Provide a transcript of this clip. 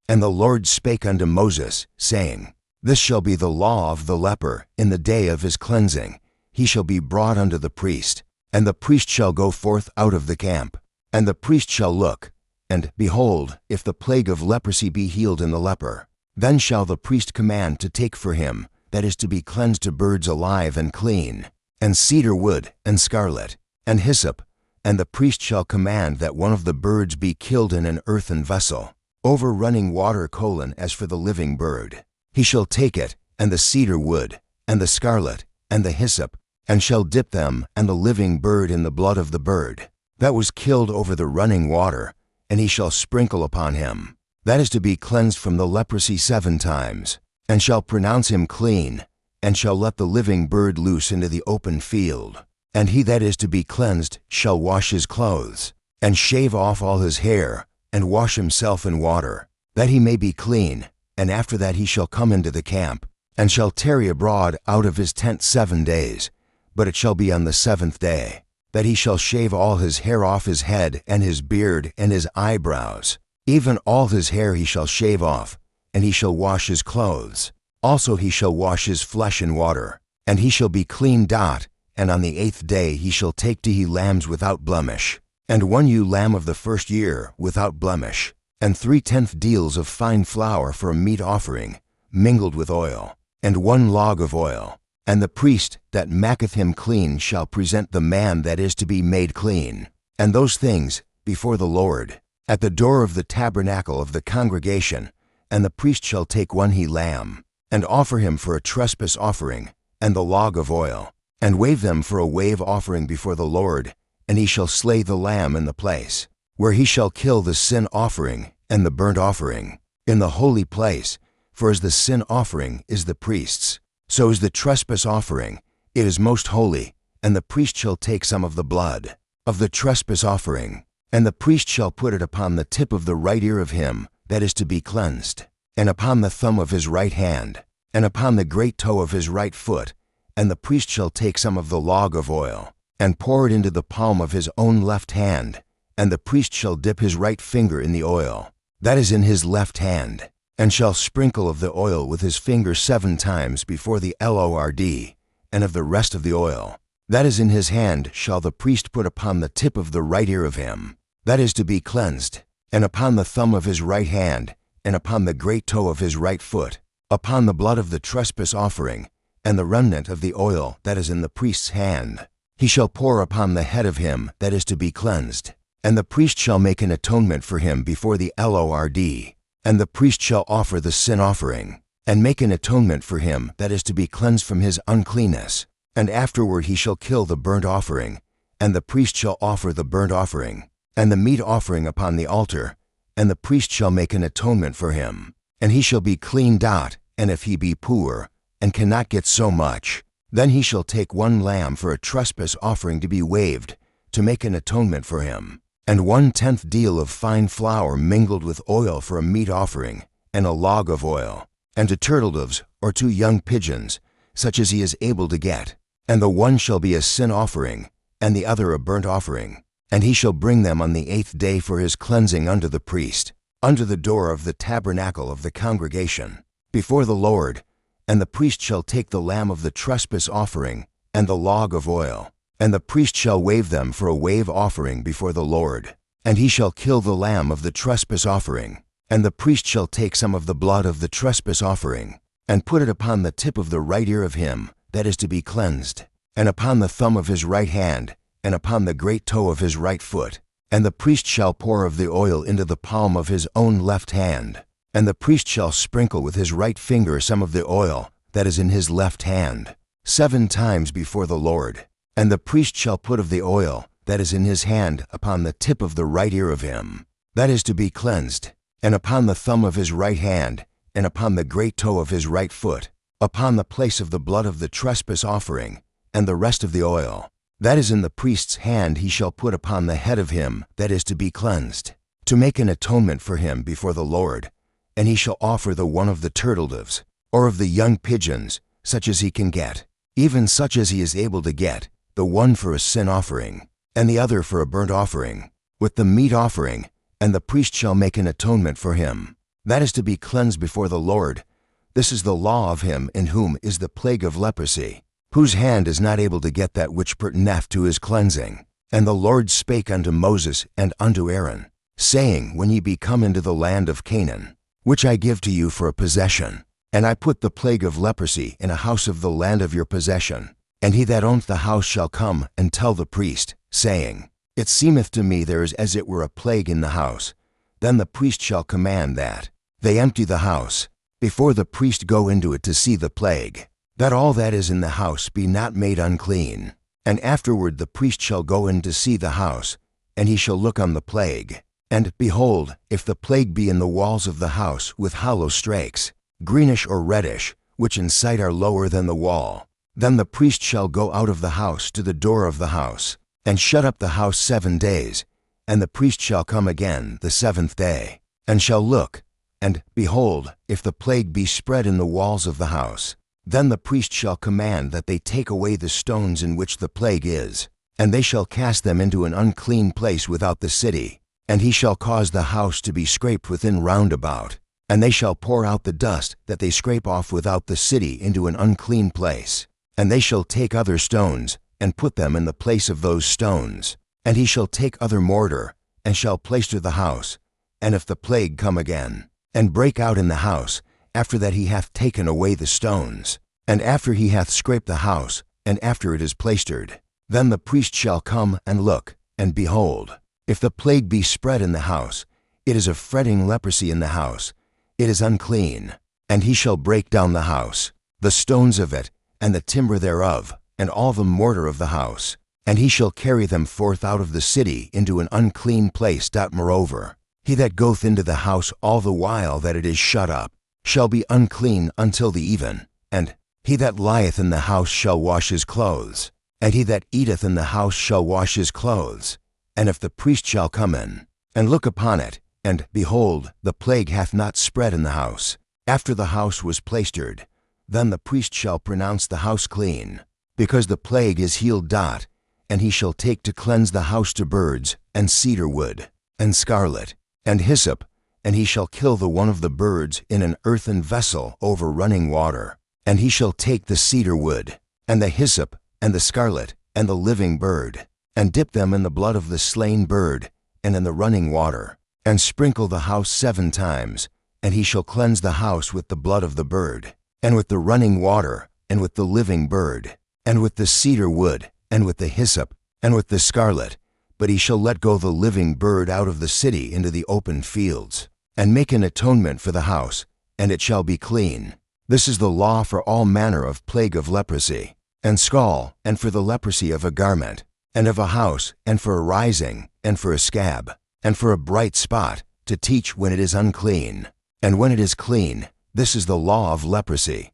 And the Lord spake unto Moses, saying, This shall be the law of the leper in the day of his cleansing. He shall be brought unto the priest, and the priest shall go forth out of the camp. And the priest shall look, and, behold, if the plague of leprosy be healed in the leper, then shall the priest command to take for him, that is to be cleansed, to birds alive and clean, and cedar wood, and scarlet, and hyssop, and the priest shall command that one of the birds be killed in an earthen vessel, over running water, as for the living bird. He shall take it, and the cedar wood, and the scarlet, and the hyssop, and shall dip them and the living bird in the blood of the bird that was killed over the running water, and he shall sprinkle upon him, that is to be cleansed from the leprosy 7 times, and shall pronounce him clean, and shall let the living bird loose into the open field. And he that is to be cleansed shall wash his clothes, and shave off all his hair, and wash himself in water, that he may be clean. And after that he shall come into the camp, and shall tarry abroad out of his tent 7 days. But it shall be on the 7th day, that he shall shave all his hair off his head, and his beard, and his eyebrows. Even all his hair he shall shave off, and he shall wash his clothes. Also he shall wash his flesh in water, and he shall be clean. And on the 8th day he shall take 2 lambs without blemish, and 1 ewe lamb of the first year without blemish, and 3/10 deals of fine flour for a meat offering, mingled with oil, and 1 log of oil. And the priest that maketh him clean shall present the man that is to be made clean, and those things before the Lord, at the door of the tabernacle of the congregation. And the priest shall take 1 he lamb, and offer him for a trespass offering, and the log of oil, and wave them for a wave offering before the Lord. And he shall slay the lamb in the place, where he shall kill the sin offering and the burnt offering, in the holy place. For as the sin offering is the priest's, so is the trespass offering. It is most holy. And the priest shall take some of the blood of the trespass offering, and the priest shall put it upon the tip of the right ear of him that is to be cleansed, and upon the thumb of his right hand, and upon the great toe of his right foot. And the priest shall take some of the log of oil, and pour it into the palm of his own left hand. And the priest shall dip his right finger in the oil that is in his left hand, and shall sprinkle of the oil with his finger 7 times before the Lord. And of the rest of the oil that is in his hand shall the priest put upon the tip of the right ear of him that is to be cleansed, and upon the thumb of his right hand, and upon the great toe of his right foot, upon the blood of the trespass offering. And the remnant of the oil that is in the priest's hand he shall pour upon the head of him that is to be cleansed. And the priest shall make an atonement for him before the Lord. And the priest shall offer the sin offering, and make an atonement for him that is to be cleansed from his uncleanness. And afterward he shall kill the burnt offering, and the priest shall offer the burnt offering, and the meat offering upon the altar. And the priest shall make an atonement for him, and he shall be clean. And if he be poor, and cannot get so much, then he shall take 1 lamb for a trespass offering to be waved, to make an atonement for him, and 1/10 deal of fine flour mingled with oil for a meat offering, and a log of oil, and 2 turtledoves or 2 young pigeons, such as he is able to get. And the one shall be a sin offering, and the other a burnt offering. And he shall bring them on the 8th day for his cleansing unto the priest, unto the door of the tabernacle of the congregation, before the Lord. And the priest shall take the lamb of the trespass offering, and the log of oil, and the priest shall wave them for a wave offering before the Lord. And he shall kill the lamb of the trespass offering, and the priest shall take some of the blood of the trespass offering, and put it upon the tip of the right ear of him that is to be cleansed, and upon the thumb of his right hand, and upon the great toe of his right foot. And the priest shall pour of the oil into the palm of his own left hand. And the priest shall sprinkle with his right finger some of the oil that is in his left hand 7 times before the Lord. And the priest shall put of the oil that is in his hand upon the tip of the right ear of him that is to be cleansed, and upon the thumb of his right hand, and upon the great toe of his right foot, upon the place of the blood of the trespass offering. And the rest of the oil that is in the priest's hand he shall put upon the head of him that is to be cleansed, to make an atonement for him before the Lord. And he shall offer the one of the turtledoves, or of the young pigeons, such as he can get, even such as he is able to get, the one for a sin offering, and the other for a burnt offering, with the meat offering. And the priest shall make an atonement for him That is to be cleansed before the Lord. This is the law of him in whom is the plague of leprosy, whose hand is not able to get that which pertaineth to his cleansing. And the Lord spake unto Moses and unto Aaron, saying, When ye be come into the land of Canaan, which I give to you for a possession, and I put the plague of leprosy in a house of the land of your possession, and he that owneth the house shall come and tell the priest, saying, It seemeth to me there is as it were a plague in the house. Then the priest shall command that they empty the house, before the priest go into it to see the plague, that all that is in the house be not made unclean. And afterward the priest shall go in to see the house, and he shall look on the plague. And, behold, if the plague be in the walls of the house with hollow strakes, greenish or reddish, which in sight are lower than the wall, then the priest shall go out of the house to the door of the house, and shut up the house 7 days. And the priest shall come again the 7th day, and shall look, and, behold, if the plague be spread in the walls of the house, then the priest shall command that they take away the stones in which the plague is, and they shall cast them into an unclean place without the city. And he shall cause the house to be scraped within round about, and they shall pour out the dust that they scrape off without the city into an unclean place. And they shall take other stones, and put them in the place of those stones. And he shall take other mortar, and shall plaister the house. And if the plague come again, and break out in the house, after that he hath taken away the stones, and after he hath scraped the house, and after it is plaistered, then the priest shall come and look, and behold, if the plague be spread in the house, it is a fretting leprosy in the house, it is unclean. And he shall break down the house, the stones of it, and the timber thereof, and all the mortar of the house, and he shall carry them forth out of the city into an unclean place. Moreover, he that goeth into the house all the while that it is shut up shall be unclean until the even. And he that lieth in the house shall wash his clothes, and he that eateth in the house shall wash his clothes. And if the priest shall come in, and look upon it, and, behold, the plague hath not spread in the house, after the house was plaistered, then the priest shall pronounce the house clean, because the plague is healed. And he shall take to cleanse the house to birds, and cedar wood, and scarlet, and hyssop, and he shall kill the one of the birds in an earthen vessel over running water. And he shall take the cedar wood, and the hyssop, and the scarlet, and the living bird, and dip them in the blood of the slain bird, and in the running water, and sprinkle the house 7 times. And he shall cleanse the house with the blood of the bird, and with the running water, and with the living bird, and with the cedar wood, and with the hyssop, and with the scarlet. But he shall let go the living bird out of the city into the open fields, and make an atonement for the house, and it shall be clean. This is the law for all manner of plague of leprosy, and scall, and for the leprosy of a garment, and of a house, and for a rising, and for a scab, and for a bright spot, to teach when it is unclean. And when it is clean, this is the law of leprosy.